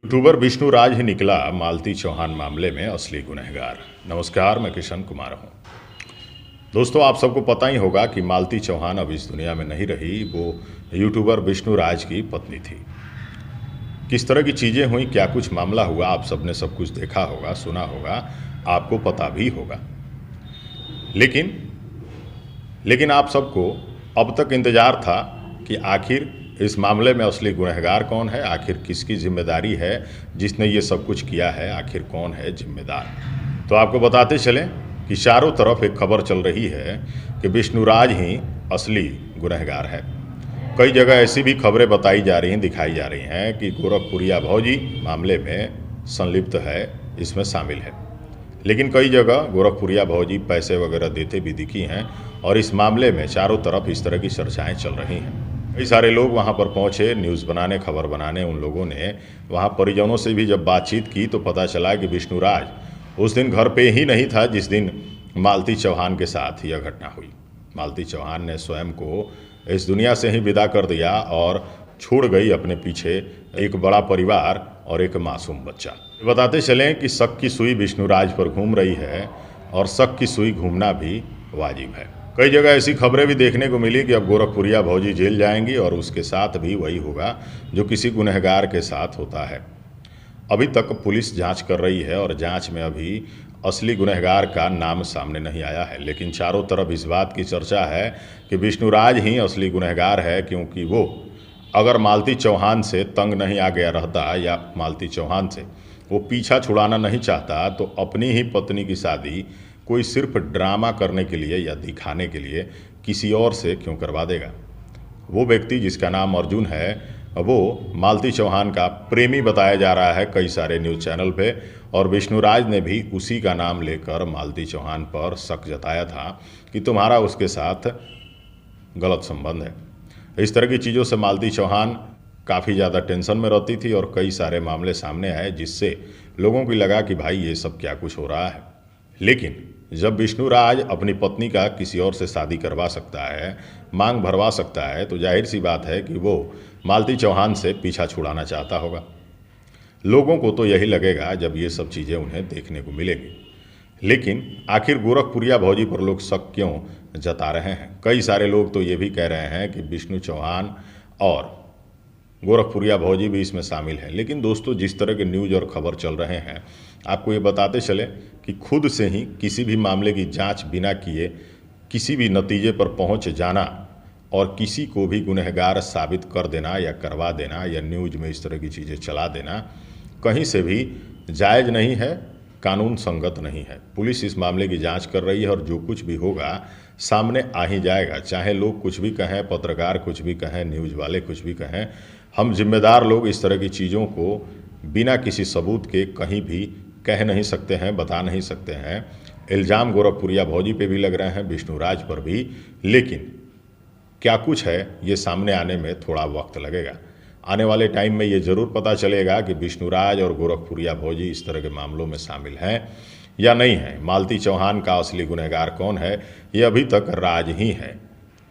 YouTuber Vishnu Raj ही निकला मालती चौहान मामले में असली गुनहगार। नमस्कार, मैं किशन कुमार हूं। दोस्तों, आप सबको पता ही होगा कि मालती चौहान अब इस दुनिया में नहीं रही। वो यूट्यूबर विष्णु राज की पत्नी थी। किस तरह की चीज़ें हुई, क्या कुछ मामला हुआ, आप सबने सब कुछ देखा होगा, सुना होगा, आपको पता भी होगा। लेकिन आप सबको अब तक इंतज़ार था कि आखिर इस मामले में असली गुनहगार कौन है, आखिर किसकी जिम्मेदारी है, जिसने ये सब कुछ किया है, आखिर कौन है जिम्मेदार। तो आपको बताते चलें कि चारों तरफ एक खबर चल रही है कि विष्णु राज ही असली गुनहगार है। कई जगह ऐसी भी खबरें बताई जा रही हैं, दिखाई जा रही हैं कि गोरखपुरिया भौजी मामले में संलिप्त है, इसमें शामिल है। लेकिन कई जगह गोरखपुरिया भौजी पैसे वगैरह देते भी दिखी हैं और इस मामले में चारों तरफ इस तरह की चर्चाएं चल रही हैं। कई सारे लोग वहां पर पहुंचे, न्यूज़ बनाने, खबर बनाने। उन लोगों ने वहां परिजनों से भी जब बातचीत की तो पता चला कि विष्णु राज उस दिन घर पे ही नहीं था जिस दिन मालती चौहान के साथ यह घटना हुई। मालती चौहान ने स्वयं को इस दुनिया से ही विदा कर दिया और छोड़ गई अपने पीछे एक बड़ा परिवार और एक मासूम बच्चा। बताते चलें कि शक की सुई विष्णु राज पर घूम रही है और शक की सुई घूमना भी वाजिब है। कई जगह ऐसी खबरें भी देखने को मिली कि अब गोरखपुरिया भौजी जेल जाएंगी और उसके साथ भी वही होगा जो किसी गुनहगार के साथ होता है। अभी तक पुलिस जांच कर रही है और जांच में अभी असली गुनहगार का नाम सामने नहीं आया है। लेकिन चारों तरफ इस बात की चर्चा है कि विष्णु राज ही असली गुनहगार है, क्योंकि वो अगर मालती चौहान से तंग नहीं आ गया रहता या मालती चौहान से वो पीछा छुड़ाना नहीं चाहता तो अपनी ही पत्नी की शादी कोई सिर्फ ड्रामा करने के लिए या दिखाने के लिए किसी और से क्यों करवा देगा। वो व्यक्ति जिसका नाम अर्जुन है, वो मालती चौहान का प्रेमी बताया जा रहा है कई सारे न्यूज़ चैनल पे, और विष्णु राज ने भी उसी का नाम लेकर मालती चौहान पर शक जताया था कि तुम्हारा उसके साथ गलत संबंध है। इस तरह की चीज़ों से मालती चौहान काफ़ी ज़्यादा टेंशन में रहती थी और कई सारे मामले सामने आए जिससे लोगों को लगा कि भाई ये सब क्या कुछ हो रहा है। लेकिन जब विष्णु राज अपनी पत्नी का किसी और से शादी करवा सकता है, मांग भरवा सकता है, तो जाहिर सी बात है कि वो मालती चौहान से पीछा छुड़ाना चाहता होगा। लोगों को तो यही लगेगा जब ये सब चीज़ें उन्हें देखने को मिलेंगी। लेकिन आखिर गोरखपुरिया भौजी पर लोग शक क्यों जता रहे हैं? कई सारे लोग तो ये भी कह रहे हैं कि विष्णु चौहान और गोरखपुरिया भौजी भी इसमें शामिल है। लेकिन दोस्तों, जिस तरह के न्यूज़ और खबर चल रहे हैं, आपको ये बताते चले कि खुद से ही किसी भी मामले की जांच बिना किए किसी भी नतीजे पर पहुंच जाना और किसी को भी गुनहगार साबित कर देना या करवा देना या न्यूज़ में इस तरह की चीज़ें चला देना कहीं से भी जायज़ नहीं है, कानून संगत नहीं है। पुलिस इस मामले की जांच कर रही है और जो कुछ भी होगा सामने आ ही जाएगा। चाहे लोग कुछ भी कहें, पत्रकार कुछ भी कहें, न्यूज़ वाले कुछ भी कहें, हम जिम्मेदार लोग इस तरह की चीज़ों को बिना किसी सबूत के कहीं भी कह नहीं सकते हैं, बता नहीं सकते हैं। इल्ज़ाम गोरखपुरिया भौजी पे भी लग रहे हैं, विष्णु राज पर भी। लेकिन क्या कुछ है ये सामने आने में थोड़ा वक्त लगेगा। आने वाले टाइम में ये ज़रूर पता चलेगा कि विष्णु राज और गोरखपुरिया भौजी इस तरह के मामलों में शामिल हैं या नहीं हैं। मालती चौहान का असली गुनहगार कौन है, ये अभी तक राज ही है।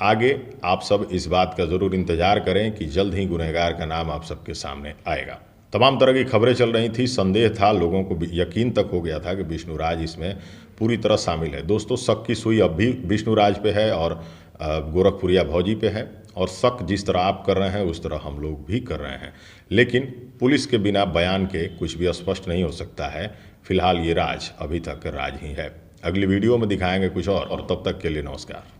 आगे आप सब इस बात का ज़रूर इंतज़ार करें कि जल्द ही गुनहगार का नाम आप सबके सामने आएगा। तमाम तरह की खबरें चल रही थी, संदेह था, लोगों को यकीन तक हो गया था कि विष्णु राज इसमें पूरी तरह शामिल है। दोस्तों, शक की सुई अब भी विष्णु राज पे है और गोरखपुरिया भौजी पे है, और शक जिस तरह आप कर रहे हैं उस तरह हम लोग भी कर रहे हैं। लेकिन पुलिस के बिना बयान के कुछ भी स्पष्ट नहीं हो सकता है। फिलहाल ये राज अभी तक राज ही है। अगली वीडियो में दिखाएंगे कुछ और तब तक के लिए नमस्कार।